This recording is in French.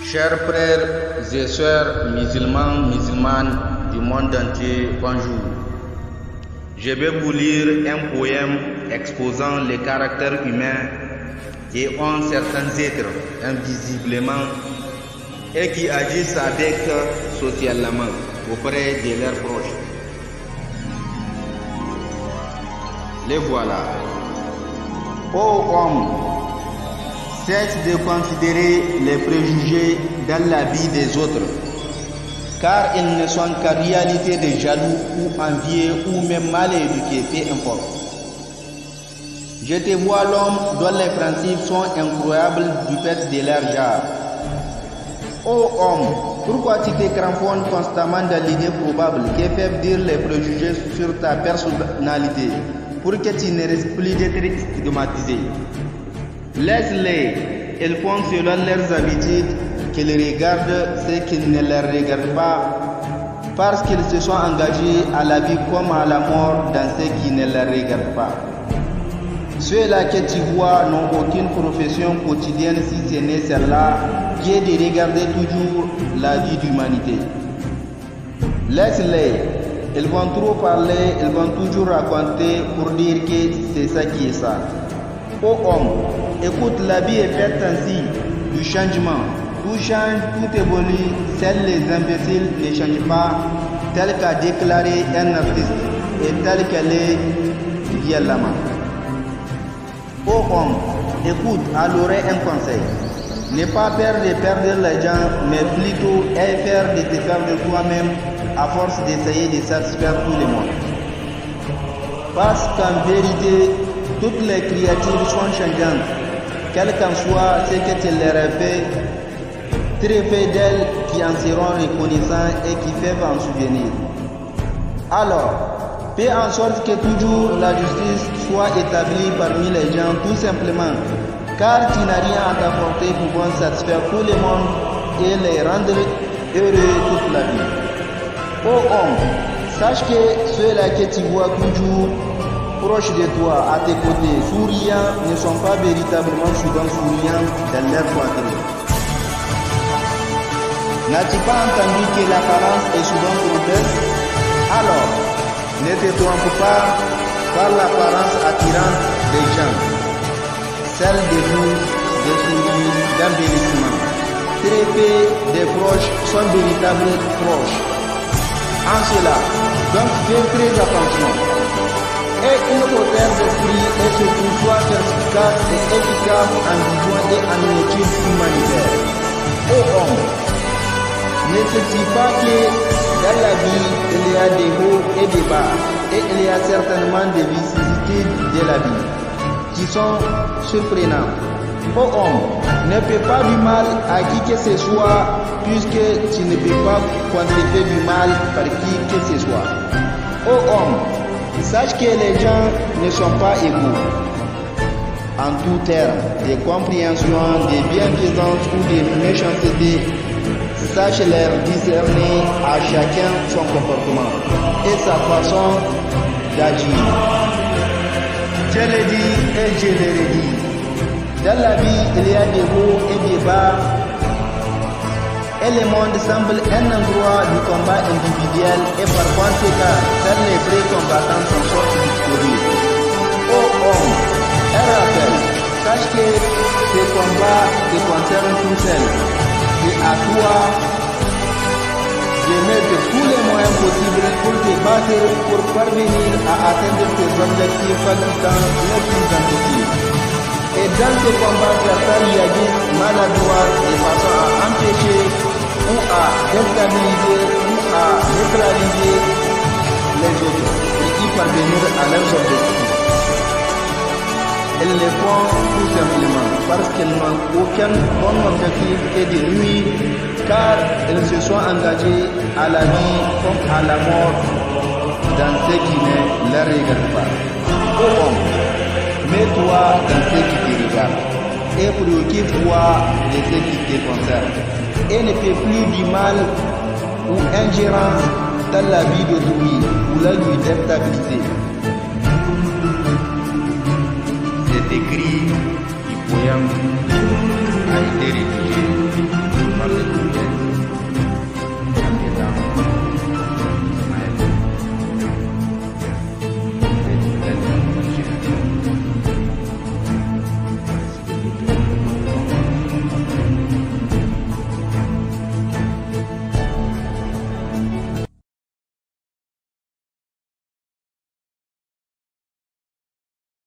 Chers frères et sœurs musulmans, musulmanes du monde entier, bonjour. Je vais vous lire un poème exposant les caractères humains qui ont certains êtres invisiblement et qui agissent avec socialement auprès de leurs proches. Les voilà. Ô homme, cesse de considérer les préjugés dans la vie des autres, car ils ne sont qu'en réalité des jaloux ou envieux ou même mal éduqués, peu importe. Je te vois l'homme dont les principes sont incroyables du fait de leur genre. Ô homme, pourquoi tu te cramponnes constamment dans l'idée probable que peuvent dire les préjugés sur ta personnalité pour que tu ne risques plus d'être stigmatisé? Laisse-les, ils font selon leurs habitudes, qu'ils regardent ce qui ne les regarde pas, parce qu'ils se sont engagés à la vie comme à la mort dans ce qui ne les regarde pas. Ceux-là que tu vois n'ont aucune profession quotidienne si ce n'est celle-là qui est de regarder toujours la vie d'humanité. Laisse-les, ils vont trop parler, ils vont toujours raconter pour dire que c'est ça qui est ça. Ô homme, écoute, la vie est faite ainsi, du changement. Tout change, tout évolue, seuls les imbéciles ne changent pas, tel qu'a déclaré un artiste et tel qu'elle est violemment. Ô homme, écoute à l'oreille un conseil. N'aie pas peur de perdre les gens, mais plutôt aie peur de te faire de toi-même à force d'essayer de satisfaire tout le monde. Parce qu'en vérité, toutes les créatures sont changeantes, quel qu'en soit ce que tu leur as fait, très peu d'elles qui en seront reconnaissants et qui peuvent en souvenir. Alors, fais en sorte que toujours la justice soit établie parmi les gens, tout simplement, car tu n'as rien à t'apporter pouvant satisfaire tout le monde et les rendre heureux toute la vie. Ô homme, sache que ceux-là que tu vois toujours proches de toi, à tes côtés, souriants, ne sont pas véritablement souvent souriants dans leur poitrine. N'as-tu pas entendu que l'apparence est souvent trompeuse? Alors, ne te trompe pas par l'apparence attirante des gens, celle de nous, des sourires, d'embellissement. Très peu des proches sont véritables proches. En cela, donc fais très attention. Et une hauteur d'esprit et surtout soit perspicace et efficace en vision et en étude humanitaire. Ô homme, ne sais-tu pas que dans la vie, il y a des hauts et des bas, et il y a certainement des vicissitudes de la vie qui sont surprenantes. Ô homme, ne fais pas du mal à qui que ce soit, puisque tu ne peux pas quand tu fais du mal par qui que ce soit. Ô homme, sache que les gens ne sont pas égaux. En tout terme, de compréhension, de bienfaisance ou de méchanceté, sache leur discerner à chacun son comportement et sa façon d'agir. Je le dis et je le redis. Dans la vie, il y a des hauts et des bas, et le monde semble un endroit du combat individuel et par conséquent, seuls les vrais combattants s'en sortent victorieux. Ô homme, un rappel, sache que ce combat te concerne tout seul. Et à toi de mettre tous les moyens possibles pour te battre pour parvenir à atteindre tes objectifs palpitants les plus ambitieux. Et dans ce combat, certains réagissent maladroits de façon à empêcher ou à déstabiliser ou à neutraliser les autres et y parvenir à leurs objectifs. Ils le font tout simplement parce qu'ils n'ont aucun bon objectif que de nuire, car ils se sont engagés à la vie comme à la mort dans ce qui ne les regarde pas. Ô homme, mets-toi dans ce qui te regarde et préoccupe-toi de ce qui te concerne et ne fais plus du mal ou ingérence dans la vie d'autrui ou la lui déstabiliser. C'est écrit du poème